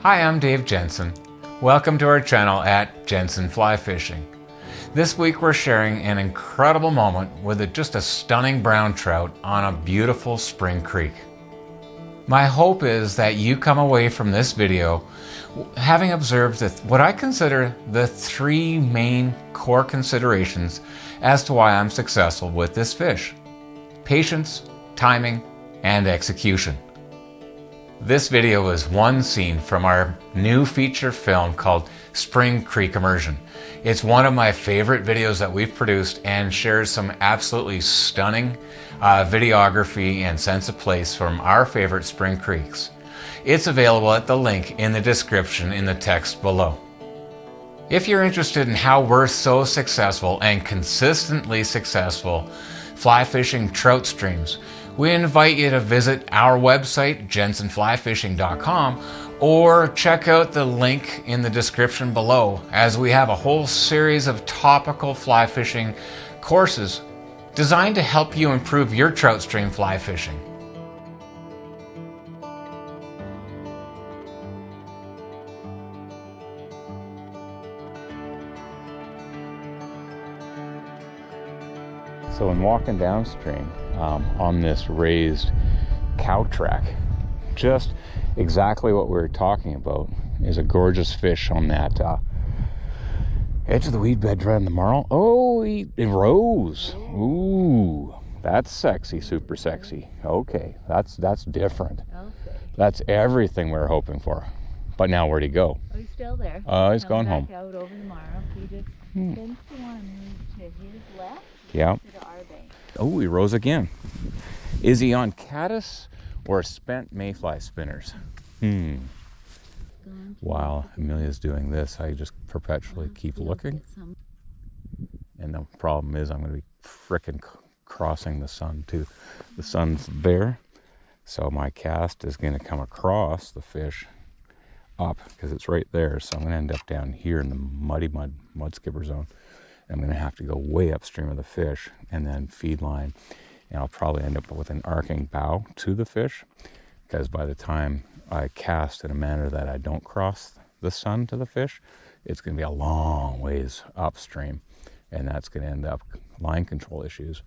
Hi, I'm Dave Jensen. Welcome to our channel at Jensen Fly Fishing. This week we're sharing an incredible moment with just a stunning brown trout on a beautiful spring creek. My hope is that you come away from this video having observed what I consider the three main core considerations as to why I'm successful with this fish: patience, timing, and execution. This video is one scene from our new feature film called Spring Creek Immersion. It's one of my favorite videos that we've produced and shares some absolutely stunning videography and sense of place from our favorite spring creeks. It's available at the link in the description in the text below. If you're interested in how we're so successful and consistently successful fly fishing trout streams, we invite you to visit our website, jensenflyfishing.com, or check out the link in the description below, as we have a whole series of topical fly fishing courses designed to help you improve your trout stream fly fishing. So in walking downstream on this raised cow track, just exactly what we were talking about is a gorgeous fish on that edge of the weed bed right on the marl. Oh, it rose. Ooh, that's sexy, super sexy. Okay, that's different. That's everything we were hoping for. But now where'd he go? Oh, he's still there. He's gone home. Back out over tomorrow. He just seems to want to move to his left. Yeah. To our bank. Oh, he rose again. Is he on caddis or spent mayfly spinners? While Amelia's doing this, I just perpetually keep looking. And the problem is I'm going to be frickin' crossing the sun too. The sun's there, so my cast is going to come across the fish up because it's right there. So I'm going to end up down here in the mud skipper zone. I'm going to have to go way upstream of the fish and then feed line, and I'll probably end up with an arcing bow to the fish, because by the time I cast in a manner that I don't cross the sun to the fish, it's going to be a long ways upstream, and that's going to end up line control issues.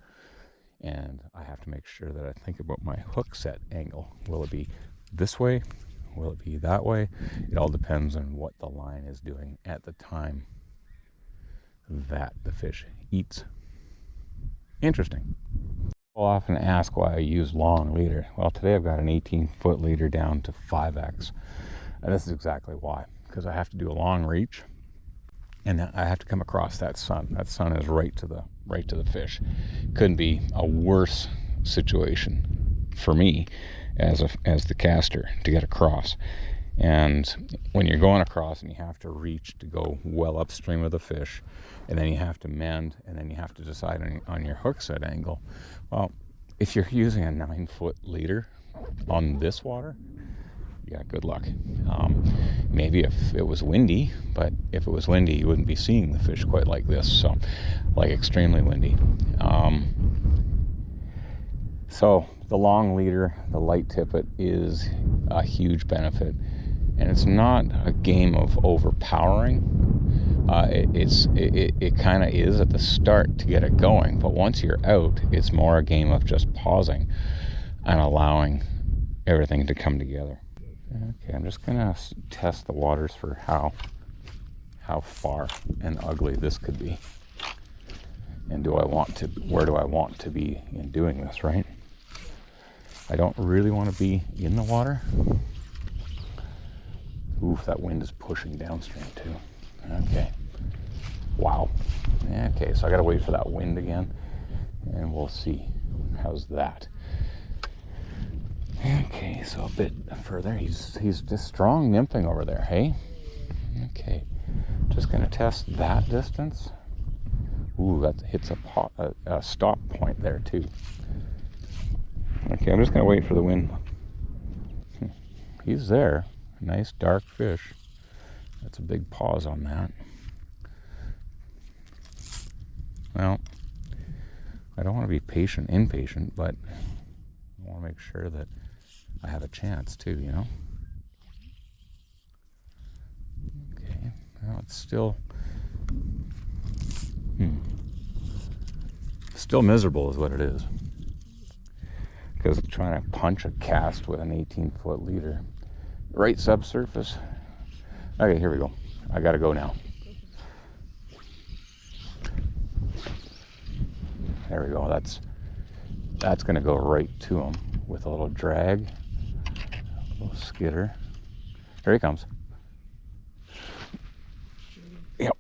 And I have to make sure that I think about my hook set angle. Will it be this way? Will it be that way? It all depends on what the line is doing at the time that the fish eats. Interesting. People often ask why I use long leader. Well, today I've got an 18-foot leader down to 5X, and this is exactly why. Because I have to do a long reach, and then I have to come across that sun. That sun is right to the fish. Couldn't be a worse situation for me as the caster to get across. And when you're going across and you have to reach to go well upstream of the fish, and then you have to mend, and then you have to decide on your hook set angle. Well, if you're using a 9-foot leader on this water, yeah, good luck. Maybe if it was windy, but if it was windy, you wouldn't be seeing the fish quite like this. So, like extremely windy. So the long leader, the light tippet, is a huge benefit. And it's not a game of overpowering. It kind of is at the start to get it going, but once you're out, it's more a game of just pausing and allowing everything to come together. Okay, I'm just gonna test the waters for how far and ugly this could be, and where do I want to be in doing this, right? I don't really want to be in the water. Oof, that wind is pushing downstream too. Okay. Wow. Okay, so I gotta wait for that wind again, and we'll see. How's that? Okay, so a bit further. He's just strong nymphing over there, hey? Okay. Just gonna test that distance. Ooh, that hits a stop point there too. Okay, I'm just gonna wait for the wind. He's there. Nice dark fish. That's a big pause on that. Well, I don't want to be impatient, but I want to make sure that I have a chance too, you know? still, still miserable is what it is. Because trying to punch a cast with an 18-foot leader right subsurface. Okay, here we go. I gotta go now. There we go. That's gonna go right to him with a little drag, a little skidder. Here he comes. Yep.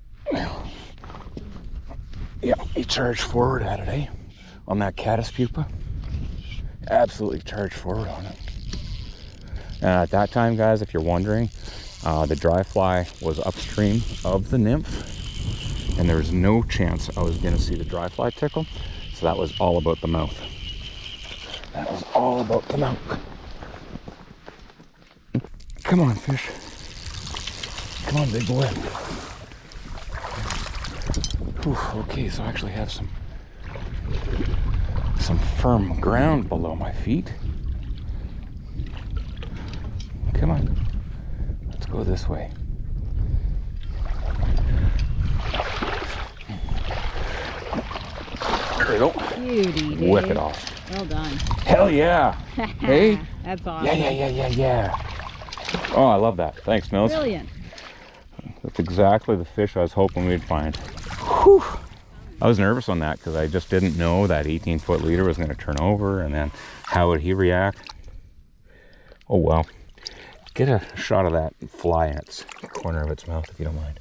Yep. He charged forward at it, eh? On that caddis pupa. Absolutely charged forward on it. And at that time, guys, if you're wondering, the dry fly was upstream of the nymph, and there was no chance I was going to see the dry fly tickle. So that was all about the mouth. That was all about the mouth. Come on, fish. Come on, big boy. Whew, okay, so I actually have some firm ground below my feet. Come on. Let's go this way. There we go. Beauty, Dave. Whip it off. Well done. Hell yeah. Hey? That's awesome. Yeah. Oh, I love that. Thanks, Mills. Brilliant. That's exactly the fish I was hoping we'd find. Whew. I was nervous on that because I just didn't know that 18-foot leader was going to turn over, and then how would he react? Oh well. Get a shot of that fly in its corner of its mouth if you don't mind.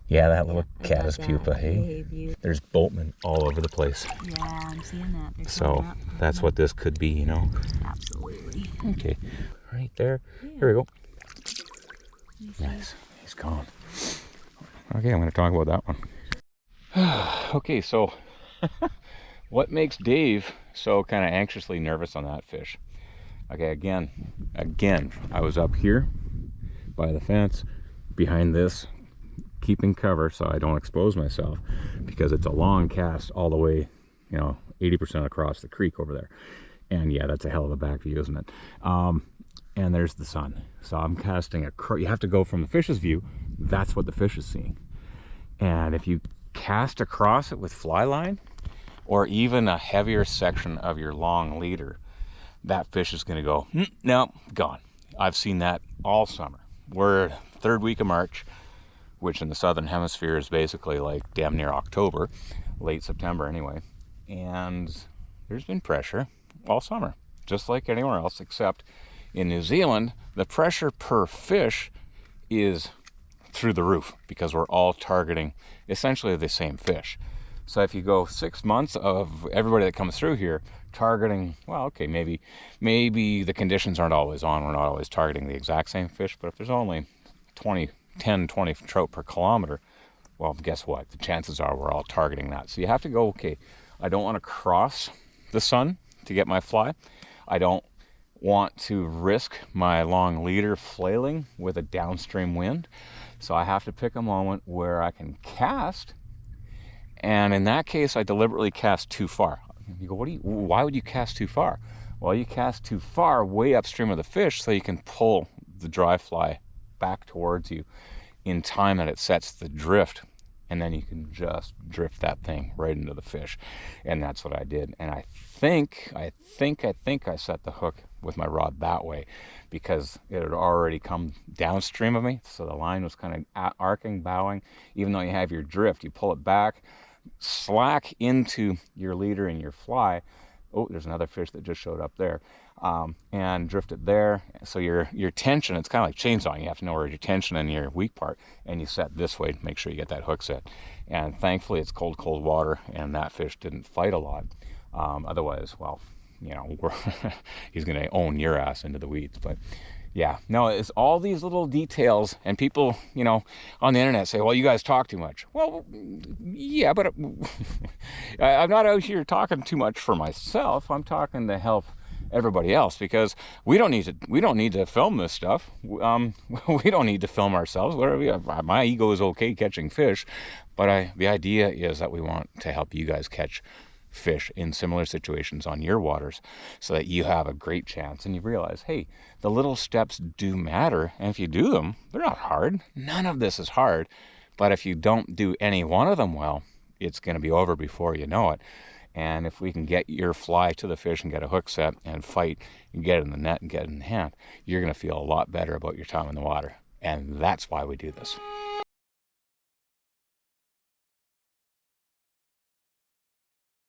Yeah, that little caddis pupa, hey? There's boatmen all over the place. Yeah, I'm seeing that. They're So that's what this could be, you know? Absolutely. Okay, right there. Yeah. Here we go. Nice. He's gone. Okay, I'm going to talk about that one. Okay, so what makes Dave so kind of anxiously nervous on that fish? Okay, again, I was up here by the fence behind this, keeping cover so I don't expose myself, because it's a long cast all the way, 80% across the creek over there. And yeah, that's a hell of a back view, isn't it? And there's the sun. So I'm casting you have to go from the fish's view. That's what the fish is seeing. And if you cast across it with fly line, or even a heavier section of your long leader, that fish is going to go, no, gone. I've seen that all summer. We're third week of March, which in the southern hemisphere is basically like damn near October, late September anyway. And there's been pressure all summer, just like anywhere else, except in New Zealand, the pressure per fish is through the roof because we're all targeting essentially the same fish. So if you go 6 months of everybody that comes through here targeting, well, okay, maybe the conditions aren't always on, we're not always targeting the exact same fish, but if there's only 10, 20 trout per kilometer, well, guess what? The chances are we're all targeting that. So you have to go, okay, I don't want to cross the sun to get my fly. I don't want to risk my long leader flailing with a downstream wind. So I have to pick a moment where I can cast. And in that case, I deliberately cast too far. You go, why would you cast too far? Well, you cast too far way upstream of the fish so you can pull the dry fly back towards you in time that it sets the drift. And then you can just drift that thing right into the fish. And that's what I did. And I think I set the hook with my rod that way because it had already come downstream of me. So the line was kind of arcing, bowing. Even though you have your drift, you pull it back, slack into your leader and your fly. Oh, there's another fish that just showed up there. And drift it there. So your tension, it's kind of like chainsawing. You have to know where your tension and your weak part, and you set this way to make sure you get that hook set. And thankfully it's cold water, and that fish didn't fight a lot. Otherwise, well, he's going to own your ass into the weeds. But yeah, no, it's all these little details, and people, on the internet say, well, you guys talk too much. Well, yeah, but I'm not out here talking too much for myself. I'm talking to help everybody else, because we don't need to film this stuff. We don't need to film ourselves. My ego is okay catching fish, but the idea is that we want to help you guys catch fish in similar situations on your waters so that you have a great chance and you realize, hey, the little steps do matter, and if you do them, they're not hard. None of this is hard, But if you don't do any one of them well, it's going to be over before you know it. And if we can get your fly to the fish and get a hook set and fight and get it in the net and get it in hand, you're going to feel a lot better about your time in the water. And that's why we do this.